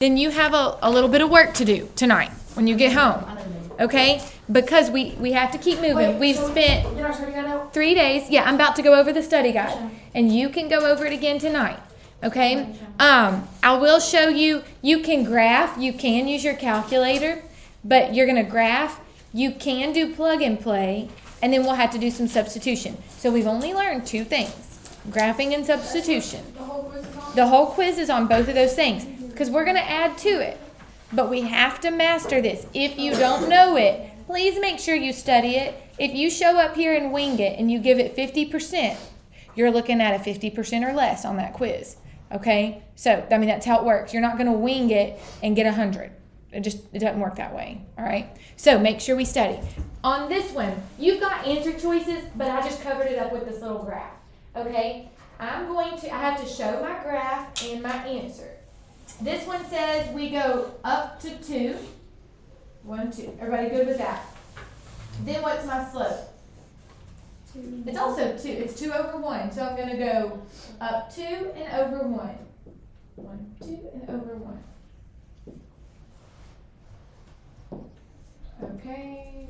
then you have a little bit of work to do tonight when you get home. Okay? Because we have to keep moving. We've spent 3 days. Yeah, I'm about to go over the study guide. And you can go over it again tonight. Okay? I will show you, you can graph, you can use your calculator, but you're going to graph. You can do plug and play, and then we'll have to do some substitution. So we've only learned 2 things, graphing and substitution. The whole quiz is on both of those things because we're going to add to it. But we have to master this. If you don't know it, please make sure you study it. If you show up here and wing it and you give it 50%, you're looking at a 50% or less on that quiz. Okay? So, I mean, that's how it works. You're not going to wing it and get 100. It doesn't work that way. All right? So make sure we study. On this one, you've got answer choices, but I just covered it up with this little graph. Okay? I have to show my graph and my answer. This one says we go up to 2. 1, 2. Everybody good with that? Then what's my slope? 2. It's also 2. It's 2 over 1. So I'm going to go up 2 and over 1. 1, 2, and over 1. Okay.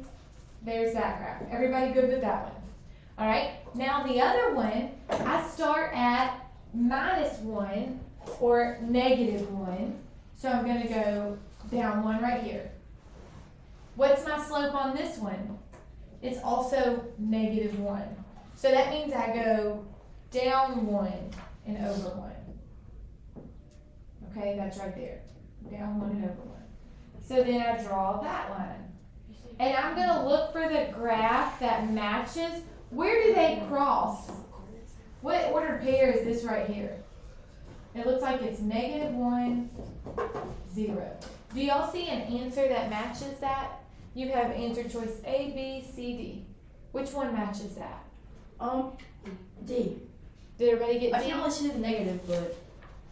There's that graph. Everybody good with that one? All right. Now the other one, I start at -1 or -1. So I'm going to go down 1 right here. What's my slope on this one? It's also -1. So that means I go down 1 and over 1. Okay, that's right there. Down 1 and over 1. So then I draw that line. And I'm going to look for the graph that matches. Where do they cross? What ordered pair is this right here? It looks like it's -1, 0. Do y'all see an answer that matches that? You have answer choice A, B, C, D. Which one matches that? D. Did everybody get D? I can only see the negative, but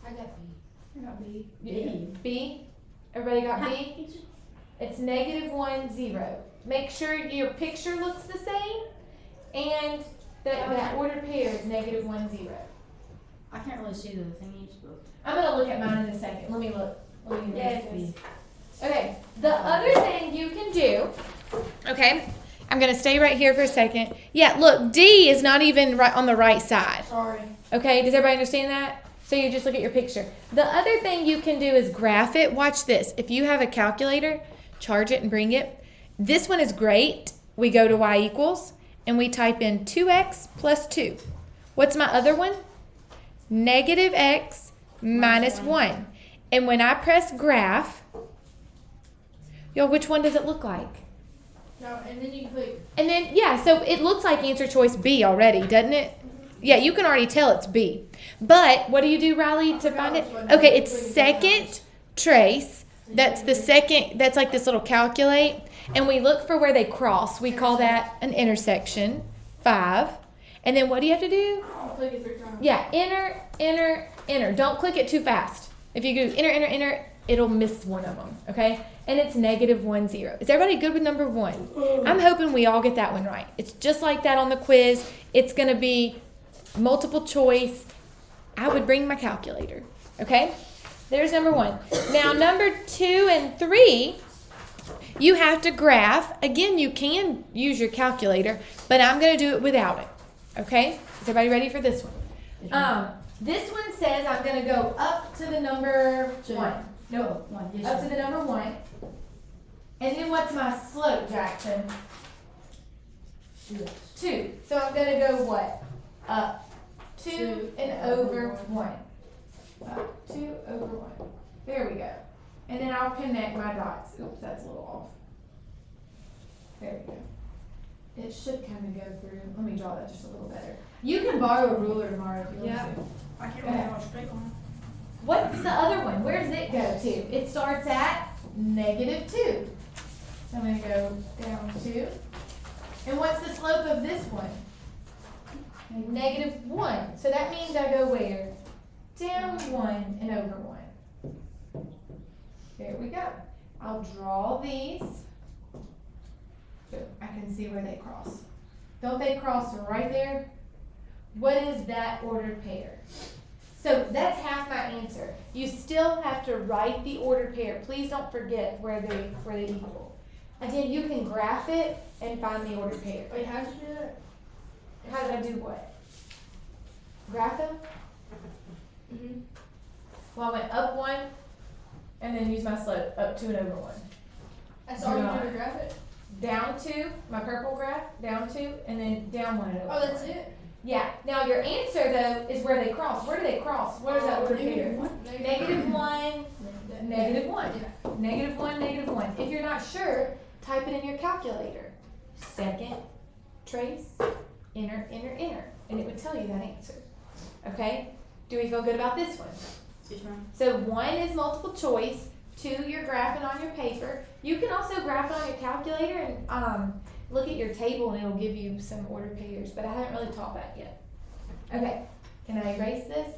I got B. I got B. B. B? Everybody got B? It's -1, 0. Make sure your picture looks the same and that ordered pair is -1, 0. I can't really see the thingies, but I'm going to look at mine in a second. Let me look. yeah, it's B. Okay, the other thing you can do, okay, I'm going to stay right here for a second. Yeah, look, D is not even right on the right side. Sorry. Okay, does everybody understand that? So you just look at your picture. The other thing you can do is graph it. Watch this. If you have a calculator, charge it and bring it. This one is great. We go to y equals, and we type in 2x plus 2. What's my other one? -x minus 1. And when I press graph, which one does it look like? No, and then you click. And then, yeah, so it looks like answer choice B already, doesn't it? Yeah, you can already tell it's B. But what do you do, Riley, to find it? Okay, it's second trace. That's the second, that's like this little calculate. And we look for where they cross. We call that an intersection, 5. And then what do you have to do? Click it 3 times. Yeah, enter, enter, enter. Don't click it too fast. If you do enter, enter, enter, it'll miss one of them, okay? And it's -1, 0. Is everybody good with number 1? I'm hoping we all get that one right. It's just like that on the quiz. It's going to be multiple choice. I would bring my calculator, okay? There's number 1. Now, number 2 and 3, you have to graph. Again, you can use your calculator, but I'm going to do it without it, okay? Is everybody ready for this one? This one says I'm going to go up to the number 1. No, 1. Yes, up to the number 1. And then what's my slope, Jackson? 2. So I'm going to go what? Up 2 and over 1. Up 2 over 1. There we go. And then I'll connect my dots. Oops, that's a little off. There we go. It should kind of go through. Let me draw that just a little better. You can borrow a ruler tomorrow if you want to. I can't really have much straight on. What's the other one? Where does it go to? It starts at -2. So I'm going to go down 2. And what's the slope of this one? -1. So that means I go where? Down 1 and over 1. There we go. I'll draw these. So I can see where they cross. Don't they cross right there? What is that ordered pair? So that's half my answer. You still have to write the ordered pair. Please don't forget where they equal. Again, you can graph it and find the ordered pair. Wait, how did you do that? How did I do what? Graph them? Mm-hmm. Well, I went up 1 and then used my slope, up 2 and over 1. That's all you do to graph it? Down 2, my purple graph, down 2, and then down 1 and over Oh, that's 1. it? Yeah. Now your answer though is where they cross. Where do they cross? What is that ordered pair? Negative 1, negative 1. Negative 1, negative 1. If you're not sure, type it in your calculator. Second, trace, enter, enter, enter. And it would tell you that answer. Okay? Do we feel good about this one? Yes, ma'am. So 1 is multiple choice. 2, you're graphing on your paper. You can also graph it on your calculator and look at your table and it'll give you some ordered pairs, but I haven't really taught that yet. Okay, can I erase this?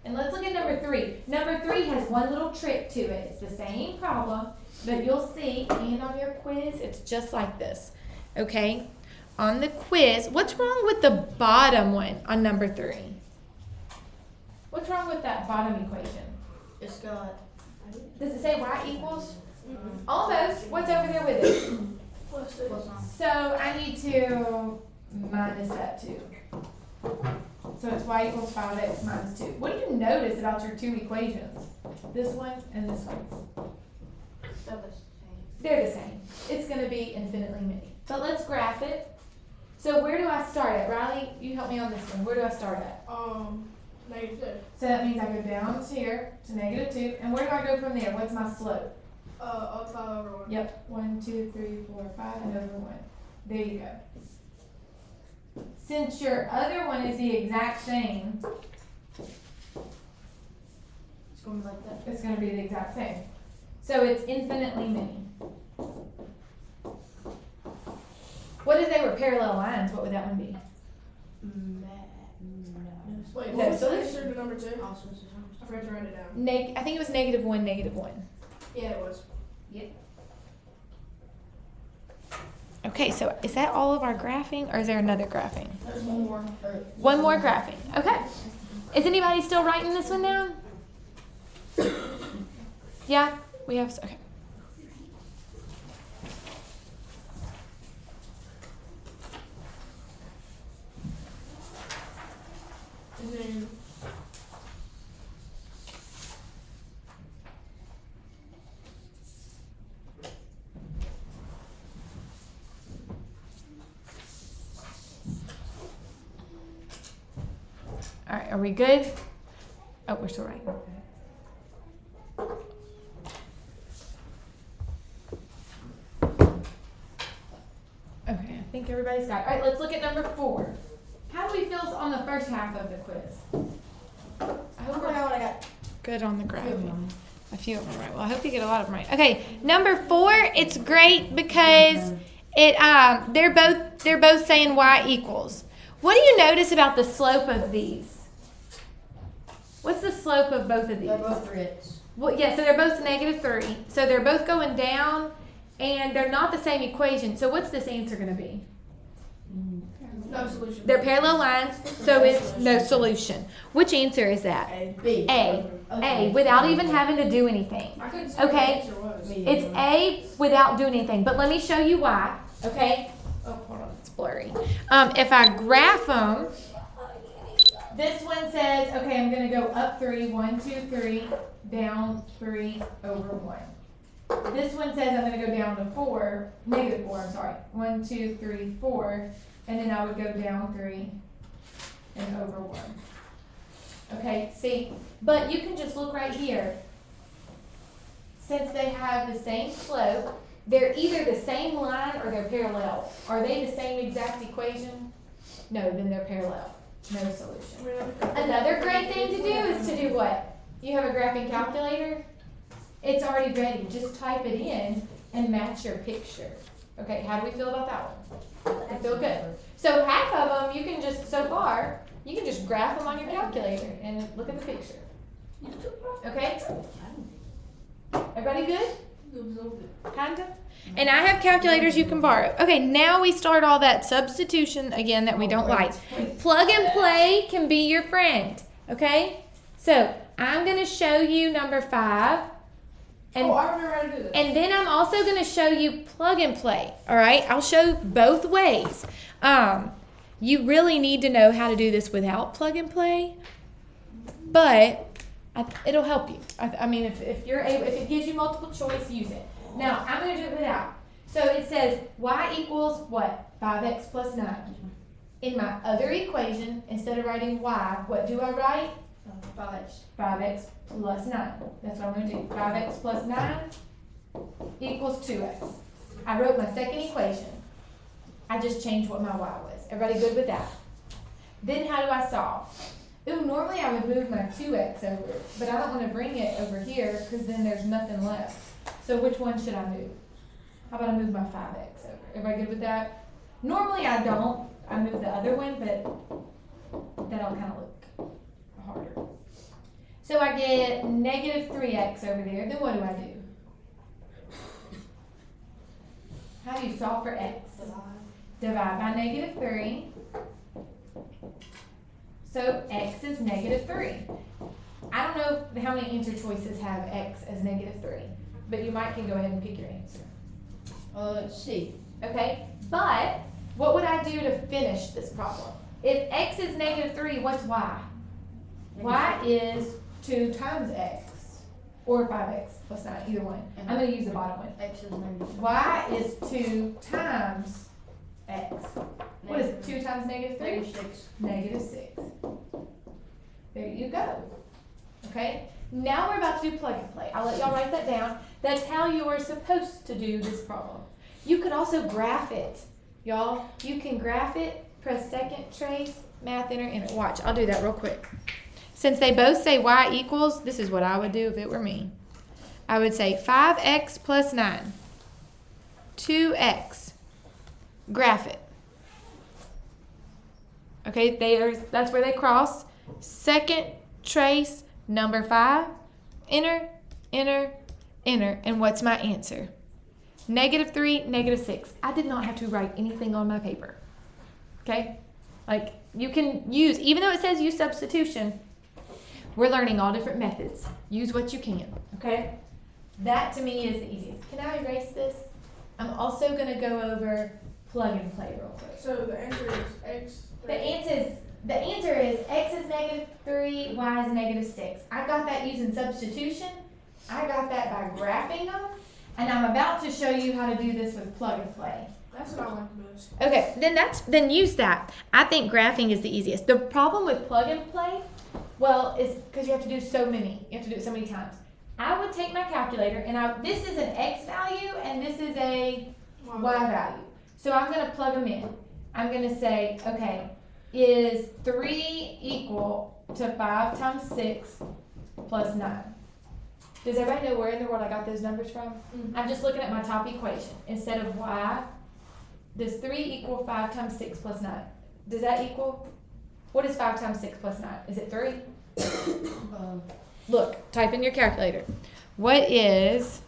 And let's look at number 3. Number 3 has one little trick to it. It's the same problem, but you'll see, and on your quiz, it's just like this. Okay, on the quiz, what's wrong with the bottom one on number 3? What's wrong with that bottom equation? It's got. Does it say y equals? Almost. What's over there with it? Plus this. Plus on. So I need to minus that 2. So it's y equals 5x minus 2. What do you notice about your 2 equations? This one and this one. They're the same. They're the same. It's going to be infinitely many. But let's graph it. So where do I start at? Riley, you help me on this one. Where do I start at? Negative So that means I go down to here to negative 2. And where do I go from there? What's my slope? 2. Up 5 over 1. Yep. 1, 2, 3, 4, 5, and over 1. There you go. Since your other one is the exact same, It's going to be like that. it's going to be the exact same. So it's infinitely many. What if they were parallel lines? What would that one be? No. Wait, No, what was so the let's- answer to number 2? Also, it's the I forgot to write it down. I think it was negative 1, negative 1. Yeah, it was. Okay, so is that all of our graphing, or is there another graphing? There's one more. One more graphing. Okay. Is anybody still writing this one down? Yeah, we have. Okay. And then All right, are we good? Oh, we're still writing. Okay, I think everybody's got it. All right, let's look at number 4. How do we feel on the first half of the quiz? I hope we're what I got. good on the graphing. A few of them right. Well, I hope you get a lot of them right. Okay, number 4, it's great because they're both saying y equals. What do you notice about the slope of these? What's the slope of both of these? They're both 3x. Well, yeah, so they're both negative 3. So they're both going down, and they're not the same equation. So what's this answer going to be? no solution. They're parallel lines, so it's no solution. Which answer is that? B. A, without even having to do anything. I couldn't see what the Okay. answer was. It's A without doing anything. But let me show you why, okay? Oh, hold on, it's blurry. If I graph them, this one says, okay, I'm going to go up 3, 1, 2, 3, down 3, over 1. This one says I'm going to go down to 4, negative 4, I'm sorry. 1, 2, 3, 4, and then I would go down 3 and over 1. Okay, see, but you can just look right here. Since they have the same slope, they're either the same line or they're parallel. Are they the same exact equation? No, then they're parallel. No solution. Another great thing to do is to do what? You have a graphing calculator? It's already ready. Just type it in and match your picture. Okay, how do we feel about that one? I feel good. So half of them, you can just, so far, you can just graph them on your calculator and look at the picture. Okay? Everybody good? Kind of? And I have calculators you can borrow. Okay, now we start all that substitution again that we don't like. Plug and play can be your friend. Okay? So I'm going to show you number 5. And, I remember how to do this. and then I'm also going to show you plug and play. All right? I'll show both ways. You really need to know how to do this without plug and play, but it'll help you. I mean, if you're able, if it gives you multiple choice, use it. Now, I'm going to do it without. So it says y equals what? 5x plus 9. In my other equation, instead of writing y, what do I write? 5x. 5x plus 9. That's what I'm going to do. 5x plus 9 equals 2x. I wrote my second equation. I just changed what my y was. Everybody good with that? Then how do I solve? Ooh, normally I would move my 2x over, but I don't want to bring it over here because then there's nothing left. So which one should I move? How about I move my 5x over? Everybody good with that? Normally I don't. I move the other one, but that'll kind of look harder. So I get negative 3x over there. Then what do I do? How do you solve for x? Divide by negative 3. So x is negative 3. I don't know how many answer choices have x as negative 3, but you might can go ahead and pick your answer. Let's see. Okay, but what would I do to finish this problem? If x is negative 3, what's y? Y is 2 times x, or 5x plus 9, either one. I'm going to use the bottom one. X is negative. Y is 2 times x. What is 2 times negative 3? Negative 6. Negative 6. There you go. Okay, now we're about to do plug and play. I'll let y'all write that down. That's how you are supposed to do this problem. You could also graph it. Y'all, you can graph it, press second trace, math enter, enter. Watch, I'll do that real quick. Since they both say y equals, this is what I would do if it were me. I would say 5x plus 9, 2x, graph it. Okay, that's where they cross. Second trace, number 5, enter, enter, enter. And what's my answer? Negative 3, negative 6. I did not have to write anything on my paper. Okay? Like, you can use, even though it says use substitution, we're learning all different methods. Use what you can. Okay? That to me is the easiest. Can I erase this? I'm also going to go over plug and play real quick. So the answer is x. The answer is x is negative 3, y is negative 6. I got that using substitution. I got that by graphing them. And I'm about to show you how to do this with plug and play. That's what I like the most. Okay, then use that. I think graphing is the easiest. The problem with plug and play, well, is because you have to do so many. You have to do it so many times. I would take my calculator and this is an x value and this is a y value. So I'm going to plug them in. I'm going to say, okay, is 3 equal to 5 times 6 plus 9? Does everybody know where in the world I got those numbers from? Mm-hmm. I'm just looking at my top equation. Instead of y, does 3 equal 5 times 6 plus 9? Does that equal? What is 5 times 6 plus 9? Is it 3? Look, type in your calculator. What is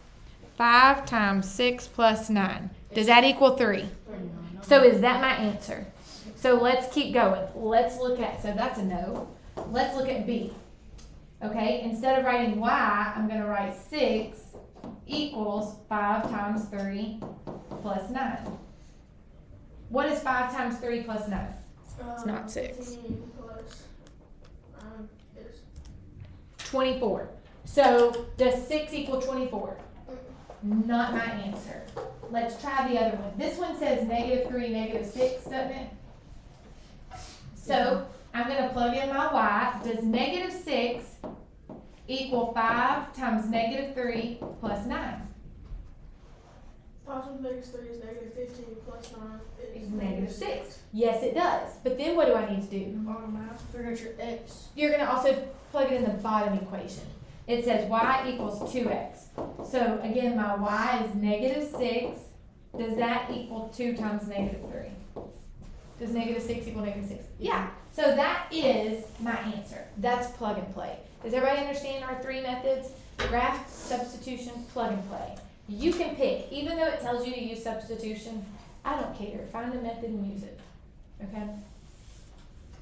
5 times 6 plus 9? Does that equal 3? So is that my answer? So let's keep going. Let's look at, so that's a no. Let's look at B. Okay, instead of writing y, I'm going to write 6 equals 5 times 3 plus 9. What is 5 times 3 plus 9? It's not 6. 15 plus, is 24. So does 6 equal 24? Not my answer. Let's try the other one. This one says negative 3, negative 6, doesn't it? So I'm going to plug in my y. Does negative 6 equal 5 times negative 3 plus 9? 5 times negative 3 is negative 15 plus 9 It's negative 6. Yes, it does. But then what do I need to do? Figure out your x. You're going to also plug it in the bottom equation. It says y equals 2x. So again, my y is negative 6. Does that equal 2 times negative 3? Does negative 6 equal negative 6? Yeah. So that is my answer. That's plug and play. Does everybody understand our 3 methods? Graph, substitution, plug and play. You can pick. Even though it tells you to use substitution, I don't care. Find a method and use it. Okay?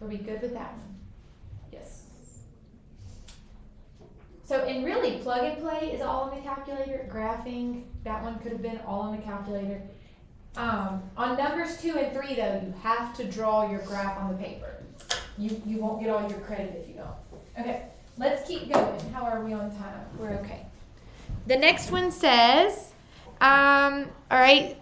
Are we good with that one? Yes. So, and really, plug and play is all on the calculator. Graphing, that one could have been all on the calculator. On numbers 2 and 3, though, you have to draw your graph on the paper. You won't get all your credit if you don't. Okay, let's keep going. How are we on time? We're okay. The next one says, all right,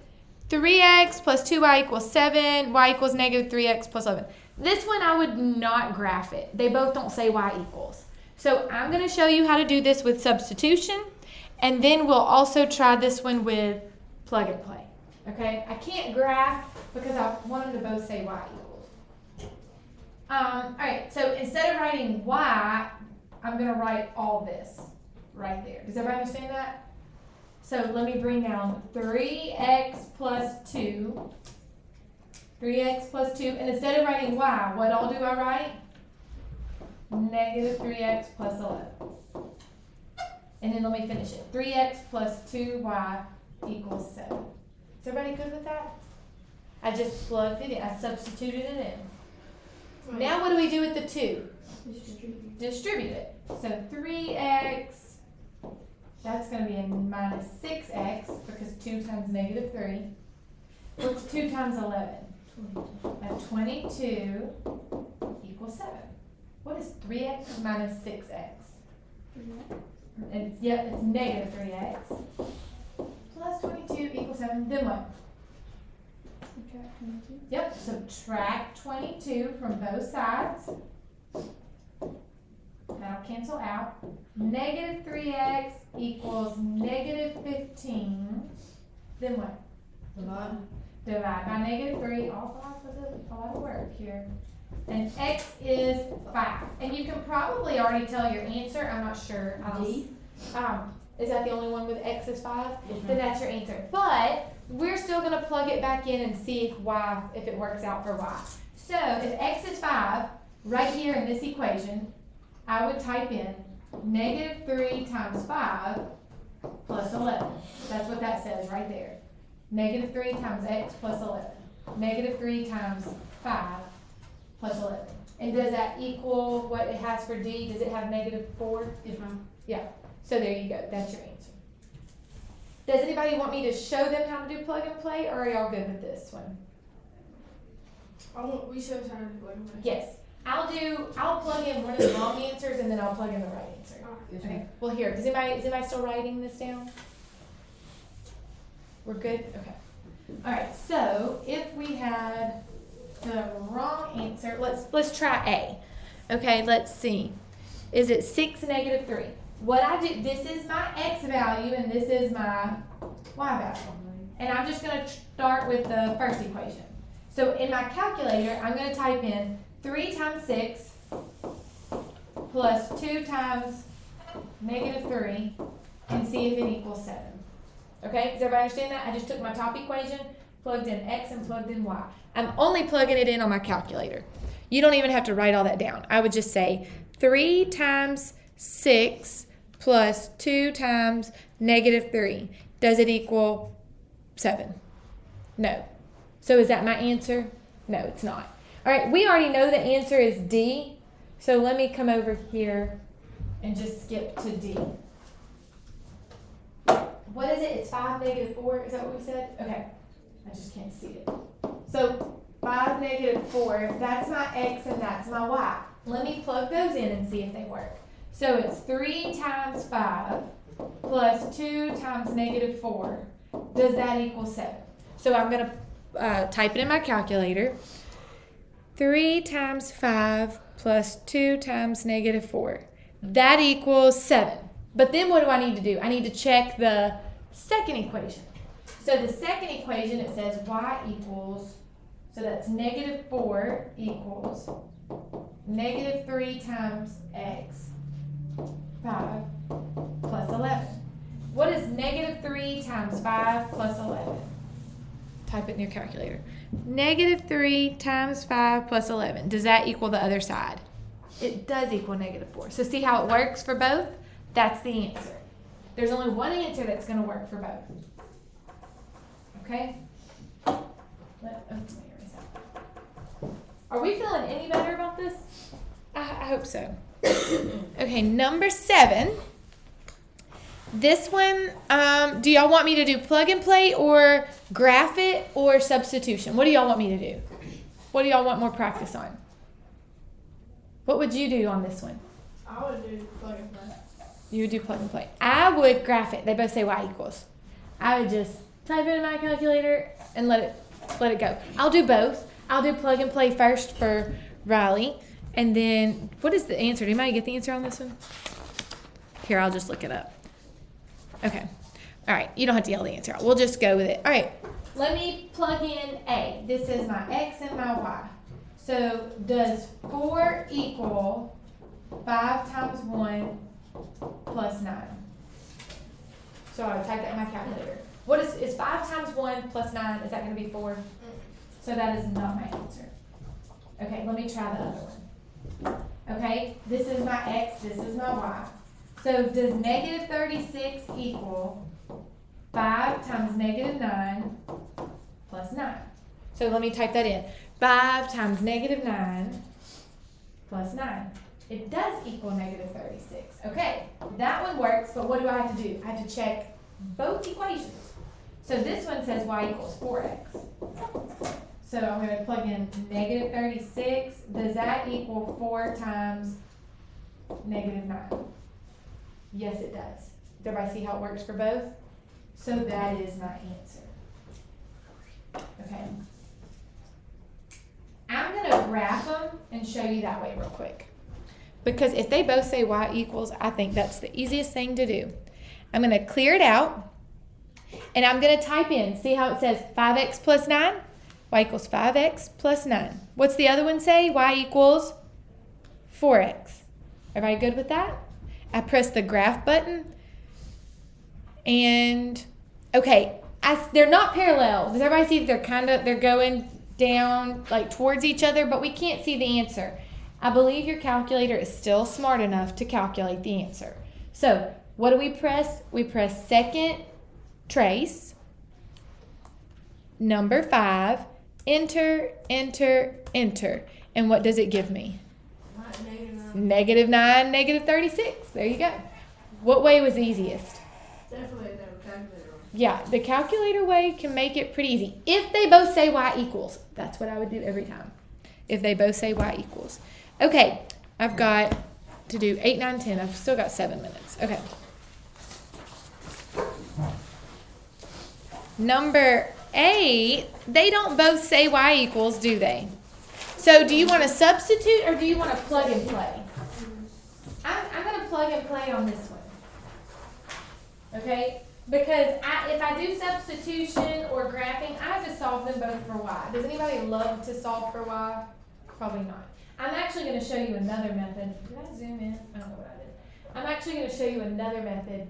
3x plus 2y equals 7, y equals negative 3x plus 11. This one I would not graph it. They both don't say y equals. So I'm going to show you how to do this with substitution, and then we'll also try this one with plug and play. Okay, I can't graph because I want them to both say y equals. All right, so instead of writing y, I'm going to write all this right there. Does everybody understand that? So let me bring down 3x plus 2. 3x plus 2. And instead of writing y, what all do I write? Negative 3x plus 11. And then let me finish it. 3x plus 2y equals 7. Is everybody good with that? I just plugged it in. I substituted it in. Right. Now what do we do with the 2? Distribute. Distribute it. So 3x, that's going to be a minus 6x because 2 times negative 3. What's 2 times 11? 22 equals 7. What is 3x minus 6x? It's negative 3x. Plus 22 equals 7. Then what? Subtract 22. Yep, subtract 22 from both sides. That'll cancel out. Negative 3x equals negative 15. Then what? Divide. Divide by negative 3. All 5 was a lot of work here. And x is 5. And you can probably already tell your answer. I'm not sure. D. Is that the only one with x is 5? Yes, Then ma'am. that's your answer. But we're still going to plug it back in and see if it works out for y. So if x is 5, right here in this equation, I would type in negative 3 times 5 plus 11. That's what that says right there. Negative 3 times x plus 11. Negative 3 times 5 plus 11. And does that equal what it has for D? Does it have negative 4? Yes, ma'am. Yeah. So there you go. That's your answer. Does anybody want me to show them how to do plug and play, or are y'all good with this one? We show us how to do plug and play. Yes. I'll plug in one of the wrong answers and then I'll plug in the right answer. Yes, Okay. ma'am. Well, here, is anybody still writing this down? We're good? Okay. All right. So if we had the wrong answer, let's try A. Okay, let's see. Is it 6 negative 3? What I do, this is my x value and this is my y value. And I'm just going to start with the first equation. So in my calculator, I'm going to type in 3 times 6 plus 2 times negative 3 and see if it equals 7. Okay, does everybody understand that? I just took my top equation, plugged in x and plugged in y. I'm only plugging it in on my calculator. You don't even have to write all that down. I would just say 3 times 6 plus 2 times negative 3. Does it equal 7? No. So is that my answer? No, it's not. All right, we already know the answer is D. So let me come over here and just skip to D. What is it? It's 5 negative 4. Is that what we said? Okay. I just can't see it. So 5 negative 4, that's my x and that's my y. Let me plug those in and see if they work. So it's 3 times 5 plus 2 times negative 4. Does that equal 7? So I'm going to type it in my calculator. 3 times 5 plus 2 times negative 4. That equals 7. But then what do I need to do? I need to check the second equation. So the second equation, it says y equals, so that's negative 4 equals negative 3 times x 5 plus 11. What is negative 3 times 5 plus 11? Type it in your calculator. Negative 3 times 5 plus 11. Does that equal the other side? It does equal negative 4. So see how it works for both? That's the answer. There's only one answer that's going to work for both. Okay? Are we feeling any better about this? I hope so. Okay, number 7. This one, do y'all want me to do plug and play or graph it or substitution? What do y'all want me to do? What do y'all want more practice on? What would you do on this one? I would do plug and play. You would do plug and play. I would graph it. They both say y equals. I would just type it in my calculator and let it go. I'll do both. I'll do plug and play first for Riley. And then, what is the answer? Did anybody get the answer on this one? Here, I'll just look it up. Okay. All right. You don't have to yell the answer out. We'll just go with it. All right. Let me plug in A. This is my X and my Y. So, does 4 equal 5 times 1 plus 9? So, I type that in my calculator. What is 5 times 1 plus 9? Is that going to be 4? So, that is not my answer. Okay, let me try the other one. Okay, this is my X, this is my Y. So does negative 36 equal 5 times negative 9 plus 9? So let me type that in. 5 times negative 9 plus 9. It does equal negative 36. Okay, that one works, but what do I have to do? I have to check both equations. So this one says y equals 4x. So I'm going to plug in negative 36. Does that equal 4 times negative 9? Yes, it does. Does everybody see how it works for both? So that is my answer. Okay. I'm going to graph them and show you that way real quick. Because if they both say y equals, I think that's the easiest thing to do. I'm going to clear it out. And I'm going to type in, see how it says 5x plus 9? Y equals 5x plus 9. What's the other one say? Y equals 4x. Everybody good with that? I press the graph button. And, okay, they're not parallel. Does everybody see that they're going down like towards each other, but we can't see the answer. I believe your calculator is still smart enough to calculate the answer. So, what do we press? We press second trace, number 5, enter, enter, enter. And what does it give me? Negative 9, negative 36. There you go. What way was easiest? Definitely the calculator. Yeah, the calculator way can make it pretty easy. If they both say y equals, that's what I would do every time. If they both say y equals. Okay, I've got to do 8, 9, 10. I've still got 7 minutes. Okay. Number 8, they don't both say y equals, do they? So do you want to substitute or do you want to plug and play? I'm going to plug and play on this one. Okay? Because if I do substitution or graphing, I have to solve them both for y. Does anybody love to solve for y? Probably not. I'm actually going to show you another method. Did I zoom in? I don't know what I did. I'm actually going to show you another method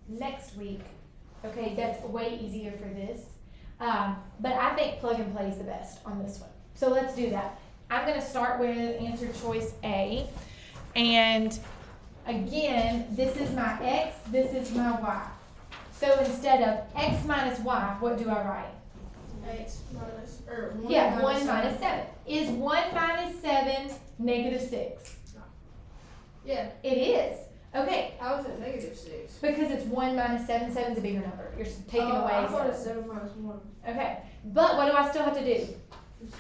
next week. Okay, that's way easier for this. But I think plug and play is the best on this one. So let's do that. I'm going to start with answer choice A. And again, this is my x, this is my y. So instead of x minus y, what do I write? X minus, or 1 Yeah, 1 minus minus 7. Is 1 minus 7 negative 6? Yeah, It is. Okay, I was at negative 6. because it's 1 minus 7, 7 is a bigger number. You're taking away I thought 7. it's 7 minus 1. Okay, but what do I still have to do?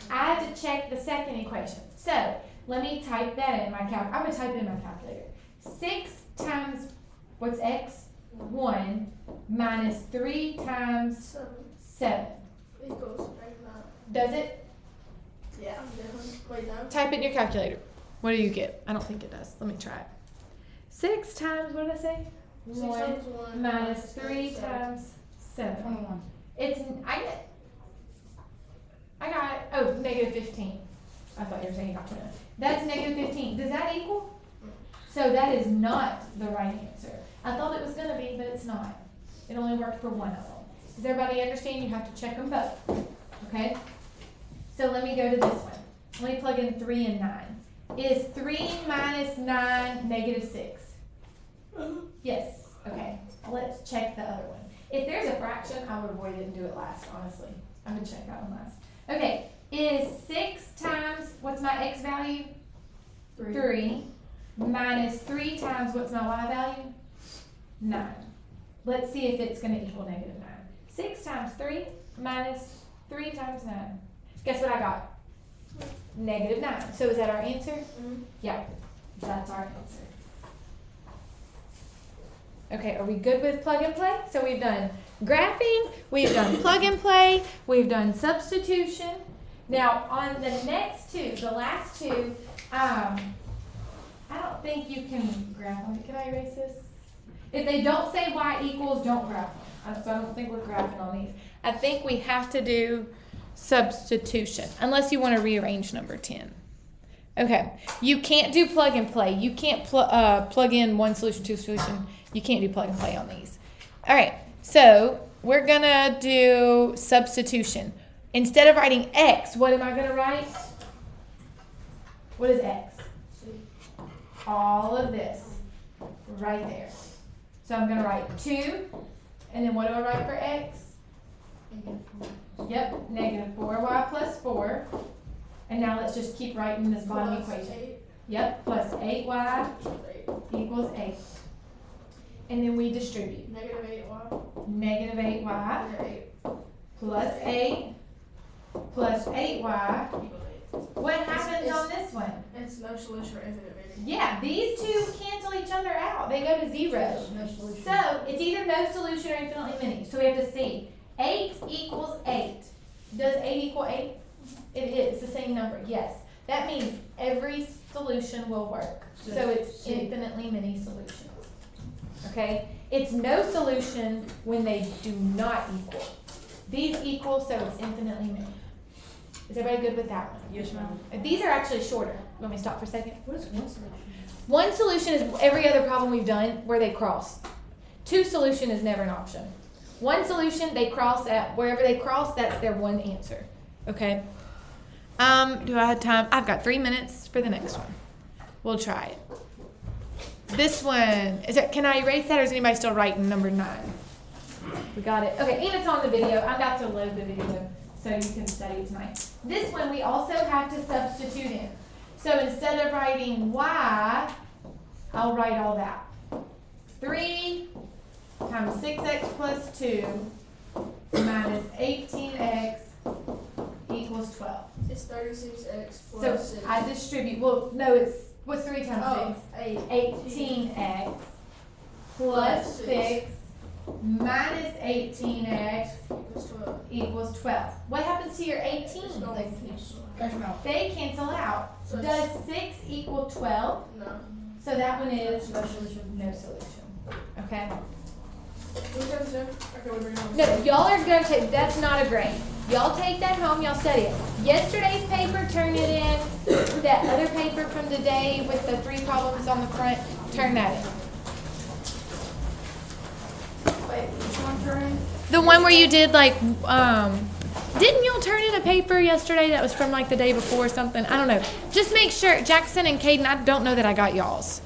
I have to check the second equation. So, let me type that in my calculator. I'm going to type it in my calculator. 6 times, what's x? 1 minus 3 times 7. Equals negative 9. Does it? Yeah, definitely. Wait, no. Type it in your calculator. What do you get? I don't think it does. Let me try it. 6 times, what did I say? 6 1 times 1 minus 3 times 7. 21. Oh, negative 15. I thought you were saying you got 21. That's negative 15. Does that equal? So that is not the right answer. I thought it was going to be, but it's not. It only worked for one of them. Does everybody understand? You have to check them both. Okay? So let me go to this one. Let me plug in 3 and 9. Is 3 minus 9 negative 6? Yes. Okay. Let's check the other one. If there's a fraction, I would avoid it and do it last, honestly. I would check that one last. Okay. Is 6 times, what's my x value? 3. Minus 3 times, what's my y value? 9. let's see if it's gonna equal negative 9. 6 times 3 minus 3 times 9. Guess what I got? Negative 9. So is that our answer? Mhm. Yeah, that's our answer. Okay, are we good with plug and play? So we've done graphing, we've done plug and play, we've done substitution. Now on the next two, the last two, I don't think you can graph on it. Can I erase this? If they don't say y equals, don't graph on. So I don't think we're graphing on these. I think we have to do substitution, unless you want to rearrange number 10. Okay, you can't do plug and play. You can't plug in one solution, two solution. You can't do plug and play on these. All right, so we're gonna do substitution. Instead of writing x, what am I gonna write? What is x? All of this right there. So I'm gonna write 2, and then what do I write for x? Yep, negative 4y plus 4. And now let's just keep writing this bottom Plus equation. 8. Yep, plus 8y 8. equals 8. And then we distribute. Negative 8y. Negative 8y Negative 8. plus 8 plus 8y. Equals 8. What happens on this one? It's no solution for infinite many. Yeah, these two cancel each other out. They go to 0. So it's either no solution or infinitely many. So we have to see. 8 equals 8. Does 8 equal 8? It is. It's the same number. Yes. That means every solution will work. So it's infinitely many solutions. Okay? It's no solution when they do not equal. These equal, so it's infinitely many. Is everybody good with that one? Yes, ma'am. These are actually shorter. Want me to stop for a second? What is one solution? One solution is every other problem we've done where they cross. 2 solution is never an option. 1 solution, they cross at wherever they cross, that's their one answer. Okay? Do I have time? I've got 3 minutes for the next one. We'll try it. This one, can I erase that or is anybody still writing number 9? We got it. Okay, and it's on the video. I'm about to load the video so you can study tonight. This one we also have to substitute in. So instead of writing y, I'll write all that. 3 times 6x plus 2 minus 18x equals 12. It's 36x plus So 6. I distribute, well, no, what's 3 times 6? 8. 18x plus 6 minus 18x Equals 12. equals 12. What happens to your 18? It's going They cancel out. So Does 6 equal 12? No. So that one is No solution. no solution. Okay? Who's going to? Okay, we're bringing on. No, y'all are going to take, that's not a grade. Y'all take that home, y'all study it. Yesterday's paper, turn it in. That other paper from today with the 3 problems on the front, turn that in. Wait, which one turning? The one where you did like, didn't y'all turn in a paper yesterday that was from like the day before or something? I don't know. Just make sure, Jackson and Caden, I don't know that I got y'all's.